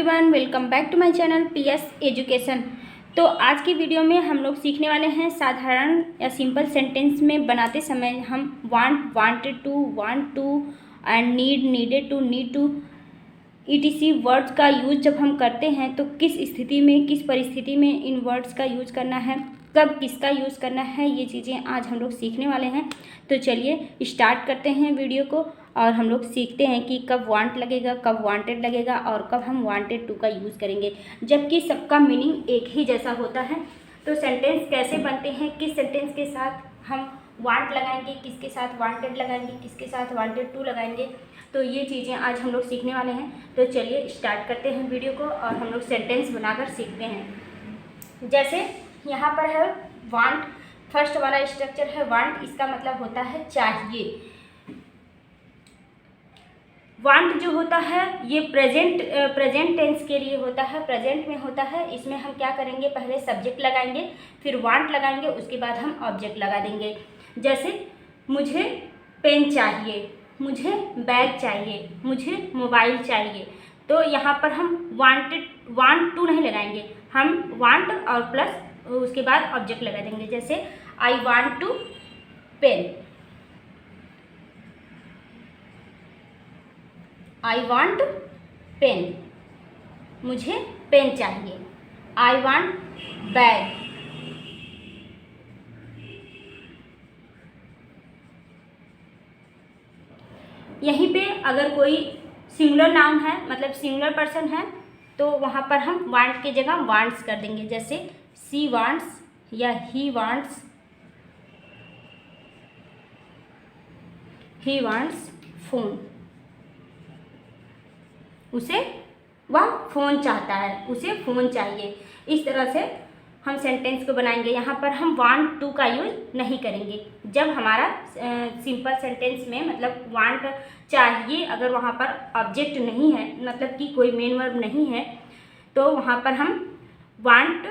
Everyone, welcome back to my channel PS education. तो आज की वीडियो में हम लोग सीखने वाले हैं साधारण या सिंपल सेंटेंस में बनाते समय हम want, wanted to, want to and need, needed to, need to etc words का यूज जब हम करते हैं तो किस स्थिति में, किस परिस्थिति में इन वर्ड्स का यूज करना है, कब किसका यूज़ करना है, ये चीज़ें आज हम लोग सीखने वाले हैं। तो चलिए स्टार्ट करते हैं वीडियो को और हम लोग सीखते हैं कि कब वांट लगेगा, कब वांटेड लगेगा और कब हम वांटेड टू का यूज़ करेंगे, जबकि सबका मीनिंग एक ही जैसा होता है। तो सेंटेंस कैसे बनते हैं, किस सेंटेंस के साथ हम वांट लगाएंगे, किसके साथ वांटेड लगाएंगे, किसके साथ वांटेड टू लगाएंगे, तो ये चीज़ें आज हम लोग सीखने वाले हैं। तो चलिए स्टार्ट करते हैं वीडियो को और हम लोग सेंटेंस बनाकर सीखते हैं। जैसे यहाँ पर है वांट, फर्स्ट वाला स्ट्रक्चर है वांट, इसका मतलब होता है चाहिए। वांट जो होता है ये प्रेजेंट टेंस के लिए होता है, प्रेजेंट में होता है। इसमें हम क्या करेंगे, पहले सब्जेक्ट लगाएंगे, फिर वांट लगाएंगे, उसके बाद हम ऑब्जेक्ट लगा देंगे। जैसे मुझे पेन चाहिए, मुझे बैग चाहिए, मुझे मोबाइल चाहिए। तो यहाँ पर हम वांट टू नहीं लगाएंगे, हम वांट और प्लस उसके बाद ऑब्जेक्ट लगा देंगे। जैसे I want to pen, I want pen, मुझे पेन चाहिए। आई वांट बैग, यहीं पे अगर कोई सिंगुलर नाउन है, मतलब सिंगुलर पर्सन है, तो वहाँ पर हम वांट की जगह वांट्स कर देंगे। जैसे सी वांट्स या ही वांट्स फोन, उसे वह फ़ोन चाहता है, उसे फ़ोन चाहिए। इस तरह से हम सेंटेंस को बनाएंगे। यहाँ पर हम वांट टू का यूज नहीं करेंगे। जब हमारा सिंपल सेंटेंस में मतलब वांट चाहिए, अगर वहाँ पर ऑब्जेक्ट नहीं है, मतलब कि कोई मेन वर्ब नहीं है, तो वहाँ पर हम वांट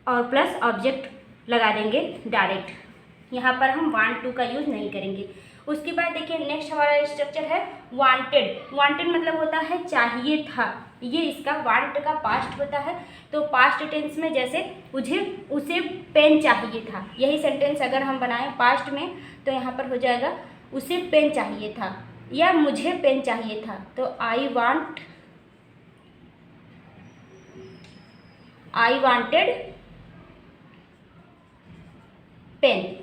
और प्लस ऑब्जेक्ट लगा देंगे डायरेक्ट। यहाँ पर हम वांट टू का यूज़ नहीं करेंगे। उसके बाद देखिए नेक्स्ट हमारा स्ट्रक्चर है वांटेड। वांटेड मतलब होता है चाहिए था, ये इसका वांट का पास्ट होता है। तो पास्ट टेंस में जैसे उसे पेन चाहिए था, यही सेंटेंस अगर हम बनाएं पास्ट में तो यहाँ पर हो जाएगा उसे पेन चाहिए था या मुझे पेन चाहिए था। तो आई वांटेड पेन,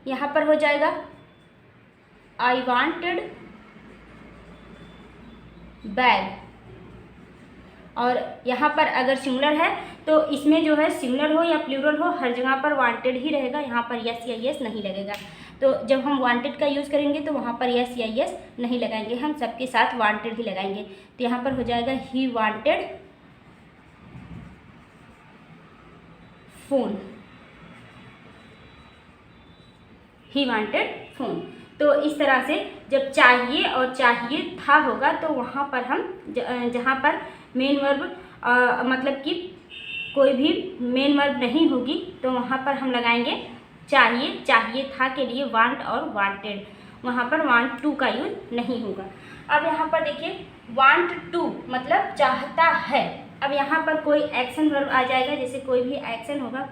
यहाँ पर हो जाएगा आई वांटेड बैग। और यहाँ पर अगर सिंगुलर है तो इसमें जो है सिंगुलर हो या प्लूरल हो, हर जगह पर वांटेड ही रहेगा, यहाँ पर यस या यस नहीं लगेगा। तो जब हम वांटेड का यूज़ करेंगे तो वहाँ पर यस या यस नहीं लगाएंगे, हम सबके साथ वांटेड ही लगाएंगे। तो यहाँ पर हो जाएगा he wanted phone, he wanted phone. तो इस तरह से जब चाहिए और चाहिए था होगा तो वहाँ पर हम जहाँ पर मेन वर्ब मतलब कि कोई भी मेन वर्ब नहीं होगी तो वहाँ पर हम लगाएंगे चाहिए। चाहिए था के लिए वांट और वांटेड, वहाँ पर वांट टू का यूज नहीं होगा। अब यहाँ पर देखिए वांट टू मतलब चाहता है। अब यहाँ पर कोई एक्शन वर्ब आ जाएगा, जैसे कोई भी एक्शन होगा,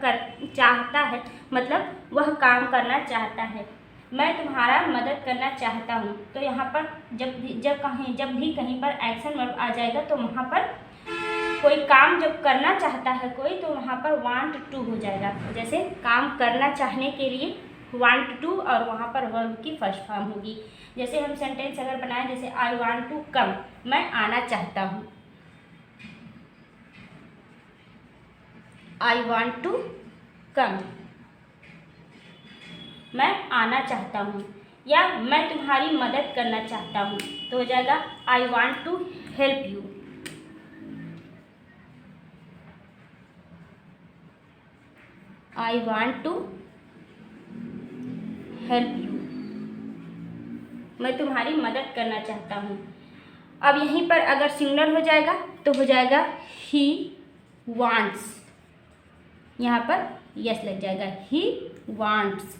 चाहता है मतलब वह काम करना चाहता है। मैं तुम्हारा मदद करना चाहता हूँ। तो यहाँ पर जब भी कहीं पर एक्शन वर्ब आ जाएगा तो वहाँ पर कोई काम जब करना चाहता है कोई, तो वहाँ पर वांट टू हो जाएगा। जैसे काम करना चाहने के लिए वांट टू और वहाँ पर वर्ब की फर्स्ट फॉर्म होगी। जैसे हम सेंटेंस अगर बनाएं, जैसे आई वांट टू कम, मैं आना चाहता हूँ। आई वांट टू कम, मैं आना चाहता हूँ, या मैं तुम्हारी मदद करना चाहता हूँ। तो हो जाएगा I want to help you. I want to help you, मैं तुम्हारी मदद करना चाहता हूँ। अब यहीं पर अगर सिंगुलर हो जाएगा तो हो जाएगा ही वांट्स, यहाँ पर यस लग जाएगा, ही वांट्स,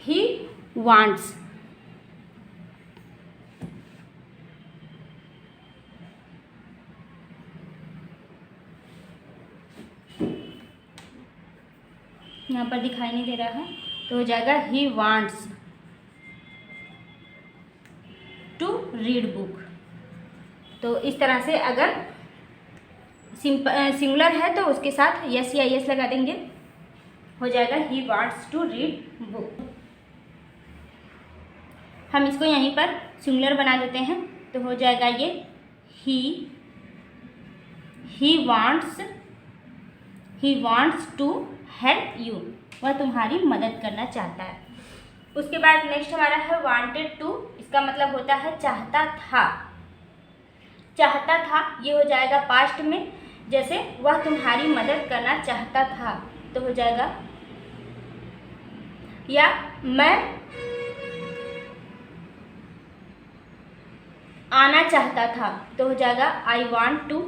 ही वांट्स। यहाँ पर दिखाई नहीं दे रहा है, तो हो जाएगा he wants to read book. तो इस तरह से अगर सिंगुलर है तो उसके साथ यस या यस लगा देंगे, हो जाएगा he wants to read book. हम इसको यहीं पर सिंगुलर बना देते हैं, तो हो जाएगा ये he wants to help you, वह तुम्हारी मदद करना चाहता है। उसके बाद नेक्स्ट हमारा है वांटेड टू, इसका मतलब होता है चाहता था। चाहता था ये हो जाएगा पास्ट में, जैसे वह तुम्हारी मदद करना चाहता था तो हो जाएगा, या मैं आना चाहता था तो हो जाएगा I want to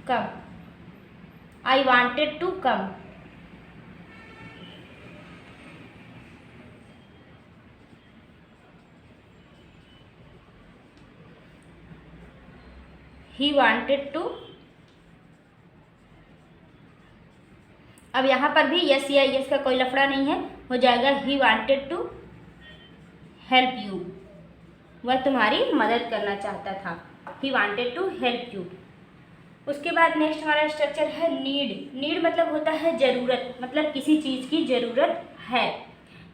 come, I wanted to come. He wanted to, अब यहाँ पर भी यस या यस का कोई लफड़ा नहीं है, हो जाएगा he wanted to help you, वह तुम्हारी मदद करना चाहता था। He wanted to help you. उसके बाद नेक्स्ट हमारा स्ट्रक्चर है नीड। नीड मतलब होता है ज़रूरत, मतलब किसी चीज़ की ज़रूरत है,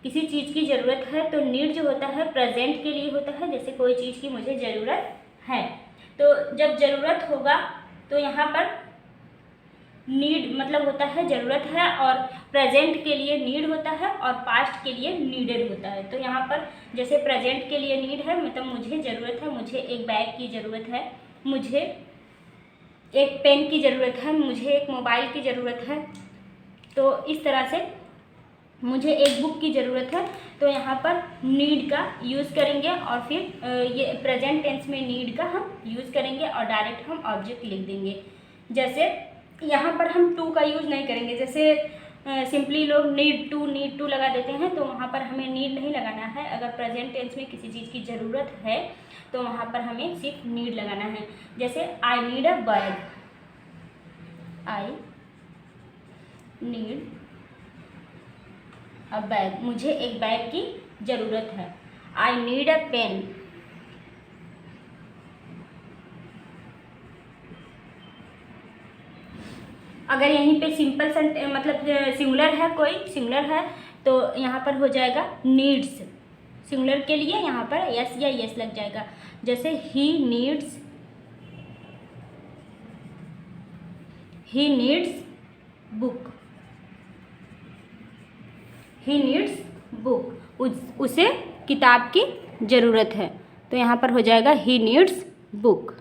किसी चीज़ की ज़रूरत है। तो नीड जो होता है प्रेजेंट के लिए होता है, जैसे कोई चीज़ की मुझे ज़रूरत है, तो जब ज़रूरत होगा तो यहाँ पर नीड मतलब होता है ज़रूरत है, और प्रेजेंट के लिए नीड होता है और पास्ट के लिए नीडेड होता है। तो यहाँ पर जैसे प्रेजेंट के लिए नीड है, मतलब मुझे ज़रूरत है, मुझे एक बैग की ज़रूरत है, मुझे एक पेन की ज़रूरत है, मुझे एक मोबाइल की ज़रूरत है, तो इस तरह से मुझे एक बुक की ज़रूरत है। तो यहाँ पर नीड का यूज़ करेंगे और फिर ये प्रेजेंट टेंस में नीड का हम यूज़ करेंगे और डायरेक्ट हम ऑब्जेक्ट लिख देंगे। जैसे यहाँ पर हम टू का यूज़ नहीं करेंगे, जैसे सिंपली लोग नीड टू लगा देते हैं, तो वहाँ पर हमें नीड नहीं लगाना है। अगर प्रेजेंट टेंस में किसी चीज़ की ज़रूरत है तो वहाँ पर हमें सिर्फ नीड लगाना है। जैसे I need a bag, I need a bag, मुझे एक बैग की ज़रूरत है। आई नीड अ पेन, अगर यहीं पे सिंपल मतलब सिंगुलर है, कोई सिंगुलर है तो यहाँ पर हो जाएगा नीड्स। सिंगुलर के लिए यहाँ पर यस या यस लग जाएगा। जैसे he needs book, he needs book, उसे किताब की ज़रूरत है, तो यहाँ पर हो जाएगा ही नीड्स बुक।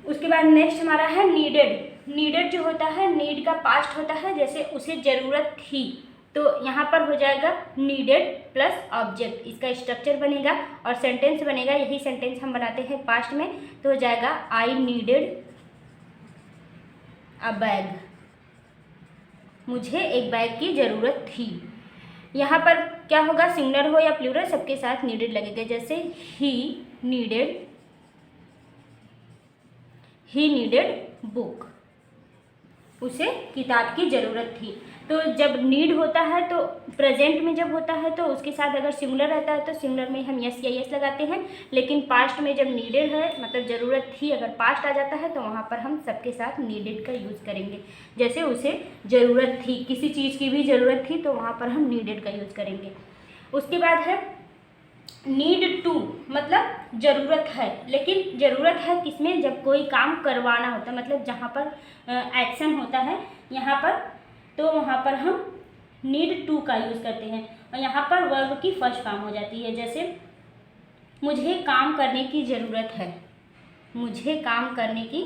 उसके बाद नेक्स्ट हमारा है नीडेड। नीडेड जो होता है, नीड का पास्ट होता है, जैसे उसे ज़रूरत थी, तो यहाँ पर हो जाएगा नीडेड प्लस ऑब्जेक्ट, इसका स्ट्रक्चर बनेगा और सेंटेंस बनेगा। यही सेंटेंस हम बनाते हैं पास्ट में, तो हो जाएगा आई नीडेड अ बैग, मुझे एक बैग की ज़रूरत थी। यहाँ पर क्या होगा, सिंगुलर हो या प्लूरल सबके साथ नीडेड लगेगा। जैसे ही नीडेड बुक, उसे किताब की ज़रूरत थी। तो जब नीड होता है तो प्रेजेंट में जब होता है तो उसके साथ अगर सिंगुलर रहता है तो सिंगुलर में हम यस या यस लगाते हैं, लेकिन पास्ट में जब नीडेड है मतलब ज़रूरत थी, अगर पास्ट आ जाता है तो वहाँ पर हम सबके साथ नीडेड का यूज़ करेंगे। जैसे उसे ज़रूरत थी, किसी चीज़ की भी ज़रूरत थी, तो वहाँ पर हम नीडेड का यूज़ करेंगे। उसके बाद है नीड टू, मतलब ज़रूरत है, लेकिन ज़रूरत है किसमें, जब कोई काम करवाना होता है, मतलब जहाँ पर एक्शन होता है यहाँ पर, तो वहाँ पर हम नीड टू का यूज़ करते हैं और यहाँ पर वर्ब की फर्स्ट फॉर्म हो जाती है। जैसे मुझे काम करने की ज़रूरत है, मुझे काम करने की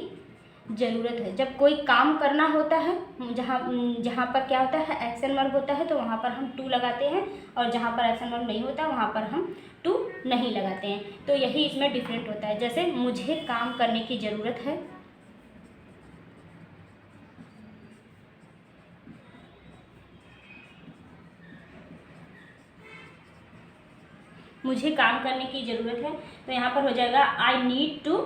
ज़रूरत है। जब कोई काम करना होता है, जहाँ पर क्या होता है एक्शन वर्ब होता है, तो वहाँ पर हम टू लगाते हैं, और जहाँ पर एक्शन वर्ब नहीं होता वहाँ पर हम टू नहीं लगाते हैं। तो यही इसमें डिफरेंट होता है। जैसे मुझे काम करने की ज़रूरत है, मुझे काम करने की ज़रूरत है, तो यहाँ पर हो जाएगा I need to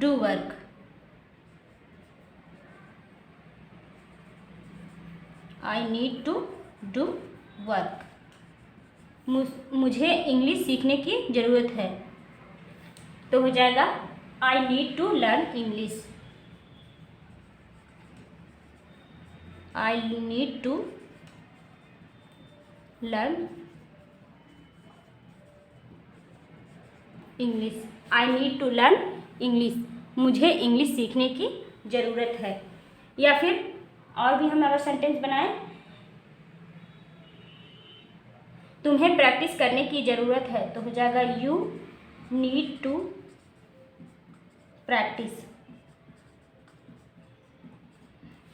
do work. I need to do work. मुझे इंग्लिश सीखने की ज़रूरत है, तो हो जाएगा I need to learn English. I need to learn English. I need to learn English. मुझे इंग्लिश सीखने की ज़रूरत है। या फिर और भी हम अगर सेंटेंस बनाएं, तुम्हें प्रैक्टिस करने की ज़रूरत है, तो हो जाएगा you need to practise.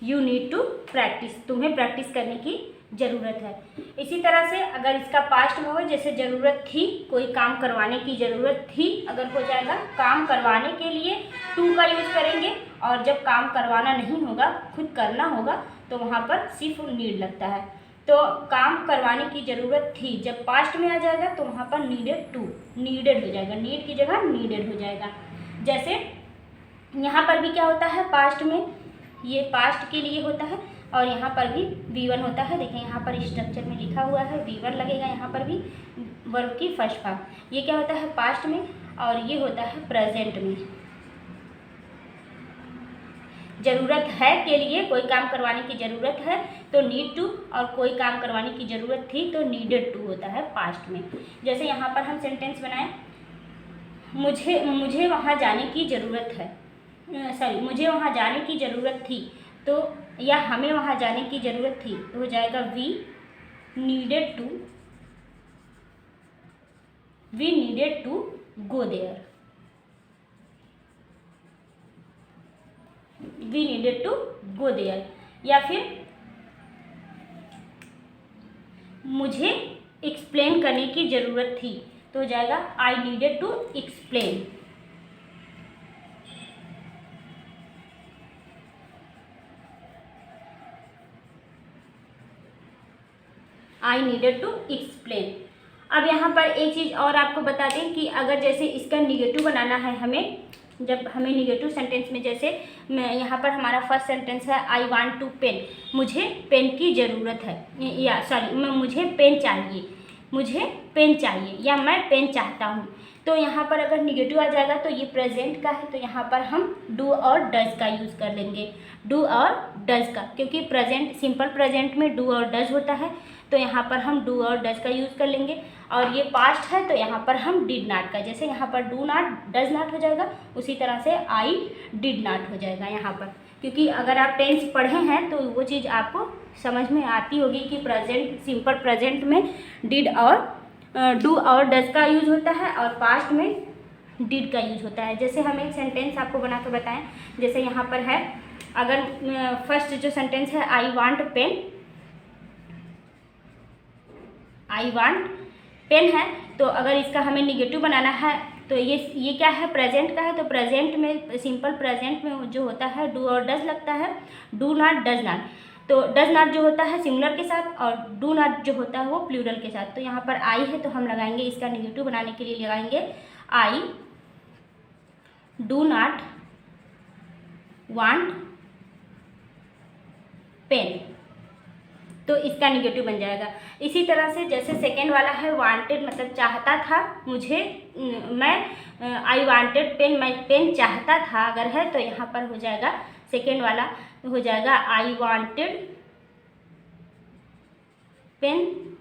You need to practise. तुम्हें प्रैक्टिस करने की ज़रूरत है। इसी तरह से अगर इसका पास्ट में हो, जैसे ज़रूरत थी, कोई काम करवाने की ज़रूरत थी, अगर हो जाएगा काम करवाने के लिए टू का यूज़ करेंगे, और जब काम करवाना नहीं होगा, खुद करना होगा, तो वहाँ पर सिर्फ नीड लगता है। तो काम करवाने की ज़रूरत थी जब पास्ट में आ जाएगा, तो वहाँ पर नीडेड टू, नीडेड हो जाएगा, नीड की जगह नीडेड हो जाएगा। जैसे यहाँ पर भी क्या होता है, पास्ट में, ये पास्ट के लिए होता है, और यहाँ पर भी V1 होता है। देखें यहाँ पर स्ट्रक्चर में लिखा हुआ है V1 लगेगा यहाँ पर भी, वर्ब की फर्स्ट फॉर्म। ये क्या होता है, पास्ट में, और ये होता है प्रेजेंट में। ज़रूरत है के लिए, कोई काम करवाने की ज़रूरत है तो नीड टू, और कोई काम करवाने की ज़रूरत थी तो नीडेड टू होता है पास्ट में। जैसे यहाँ पर हम सेंटेंस बनाएं, मुझे वहाँ जाने की ज़रूरत है, मुझे वहाँ जाने की ज़रूरत थी, तो या हमें वहाँ जाने की ज़रूरत थी, तो हो जाएगा we needed to go there. We needed to go there. या फिर मुझे एक्सप्लेन करने की ज़रूरत थी, तो हो जाएगा I needed to explain. I needed to explain. अब यहाँ पर एक चीज़ और आपको बता दें कि अगर जैसे इसका निगेटिव बनाना है हमें, जब हमें निगेटिव सेंटेंस में, जैसे यहाँ पर हमारा फर्स्ट सेंटेंस है आई वांट टू पेन, मुझे पेन की ज़रूरत है, या सॉरी मुझे पेन चाहिए, मुझे पेन चाहिए, या मैं पेन चाहता हूँ। तो यहाँ पर अगर निगेटिव आ जाएगा तो ये प्रेजेंट का है, तो यहाँ पर हम डू और डज का यूज़ कर लेंगे, डू और डज का, क्योंकि प्रेजेंट, सिंपल प्रेजेंट में डू और डज होता है, तो यहाँ पर हम डू और डज का यूज़ कर लेंगे। और ये पास्ट है तो यहाँ पर हम डिड नॉट का, जैसे यहाँ पर डू नॉट डज नॉट हो जाएगा, उसी तरह से आई डिड नॉट हो जाएगा यहाँ पर। क्योंकि अगर आप टेंस पढ़े हैं तो वो चीज़ आपको समझ में आती होगी कि प्रेजेंट, सिंपल प्रेजेंट में डिड और डू और डज का यूज़ होता है, और पास्ट में डिड का यूज़ होता है। जैसे हम एक सेंटेंस आपको बना के बताएं, जैसे यहाँ पर है, अगर फर्स्ट जो सेंटेंस है I want pen, I want pen है, तो अगर इसका हमें निगेटिव बनाना है तो ये क्या है, प्रेजेंट का है, तो प्रेजेंट में, सिंपल प्रेजेंट में जो होता है डू और डज लगता है, डू नॉट डज नॉट। तो डज नॉट जो होता है सिंगुलर के साथ, और डू नॉट जो होता है वो प्लूरल के साथ। तो यहाँ पर आई है तो हम लगाएंगे, इसका निगेटिव बनाने के लिए लगाएंगे I do not want pen, तो इसका निगेटिव बन जाएगा। इसी तरह से जैसे सेकेंड वाला है वांटेड, मतलब चाहता था, मुझे, मैं आई वांटेड पेन, मैं पेन चाहता था अगर है, तो यहाँ पर हो जाएगा सेकेंड वाला हो जाएगा आई वांटेड पेन।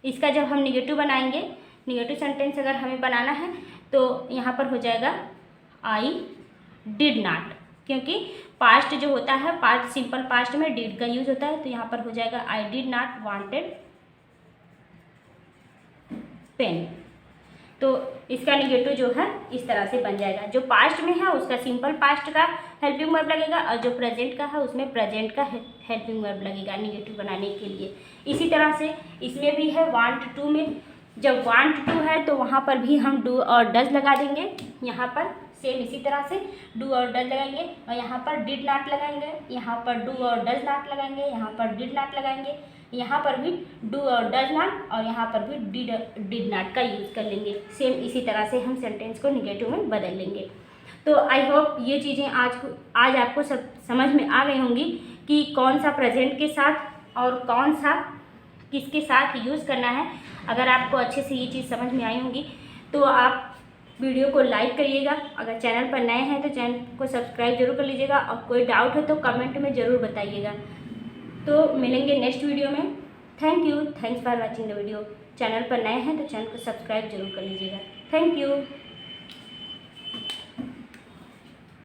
इसका जब हम निगेटिव बनाएंगे, निगेटिव सेंटेंस अगर हमें बनाना है तो यहाँ पर हो जाएगा आई डिड नॉट, क्योंकि पास्ट जो होता है, पास्ट, सिंपल पास्ट में डिड का यूज होता है, तो यहाँ पर हो जाएगा I did not wanted pen. तो इसका निगेटिव जो है इस तरह से बन जाएगा। जो पास्ट में है उसका सिंपल पास्ट का हेल्पिंग वर्ब लगेगा, और जो प्रेजेंट का है उसमें प्रेजेंट का हेल्पिंग वर्ब लगेगा निगेटिव बनाने के लिए। इसी तरह से इसमें भी है वांट टू में, जब वांट टू है तो वहाँ पर भी हम डू और डज लगा देंगे, यहाँ पर सेम इसी तरह से डू और डज लगाएंगे, और यहाँ पर डिड नॉट लगाएंगे, यहाँ पर डू और डज नॉट लगाएंगे, यहाँ पर डिड नॉट लगाएंगे, यहाँ पर भी डू और डज नॉट, और यहाँ पर भी डिड नॉट का यूज़ कर लेंगे। सेम इसी तरह से हम सेंटेंस को निगेटिव में बदल लेंगे। तो आई होप ये चीज़ें आज आपको सब समझ में आ गई होंगी कि कौन सा प्रेजेंट के साथ और कौन सा किसके साथ यूज़ करना है। अगर आपको अच्छे से ये चीज़ समझ में आई होंगी तो आप वीडियो को लाइक करिएगा। अगर चैनल पर नए हैं तो चैनल को सब्सक्राइब जरूर कर लीजिएगा, और कोई डाउट हो तो कमेंट में ज़रूर बताइएगा। तो मिलेंगे नेक्स्ट वीडियो में। Thank you, thanks for watching the video. Channel पर नए हैं तो चैनल को सब्सक्राइब जरूर कर लीजिएगा। Thank you.